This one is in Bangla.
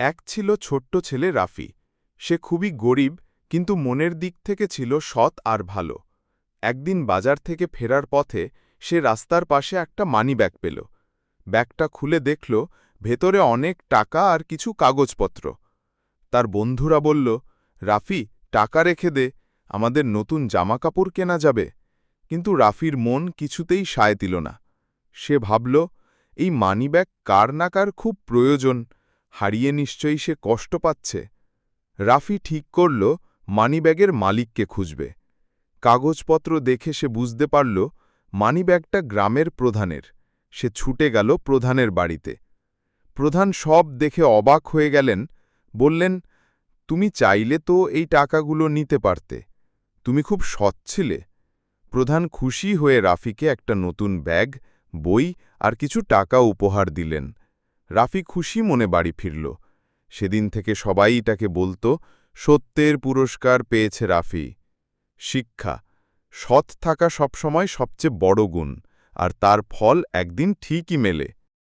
এক ছিল ছোট্ট ছেলে রাফি। সে খুবই গরিব, কিন্তু মনের দিক থেকে ছিল সৎ আর ভালো। একদিন বাজার থেকে ফেরার পথে সে রাস্তার পাশে একটা মানিব্যাগ পেল। ব্যাগটা খুলে দেখল ভেতরে অনেক টাকা আর কিছু কাগজপত্র। তার বন্ধুরা বলল, রাফি, টাকা রেখে দে, আমাদের নতুন জামাকাপড় কেনা যাবে। কিন্তু রাফির মন কিছুতেই সায় দিল না। সে ভাবল, এই মানিব্যাগ কার না কার খুব প্রয়োজন, হারিয়ে নিশ্চয়ই সে কষ্ট পাচ্ছে। রাফি ঠিক করল মানিব্যাগের মালিককে খুঁজবে। কাগজপত্র দেখে সে বুঝতে পারল মানিব্যাগটা গ্রামের প্রধানের। সে ছুটে গেল প্রধানের বাড়িতে। প্রধান সব দেখে অবাক হয়ে গেলেন। বললেন, তুমি চাইলে তো এই টাকাগুলো নিতে পারতে, তুমি খুব সৎ ছিলে। প্রধান খুশি হয়ে রাফিকে একটা নতুন ব্যাগ, বই আর কিছু টাকা উপহার দিলেন। রাফি খুশি মনে বাড়ি ফিরল। সেদিন থেকে সবাই তাকে বলত, সত্যের পুরস্কার পেয়েছে রাফি। শিক্ষা: সৎ থাকা সবসময় সবচেয়ে বড় গুণ, আর তার ফল একদিন ঠিকই মেলে।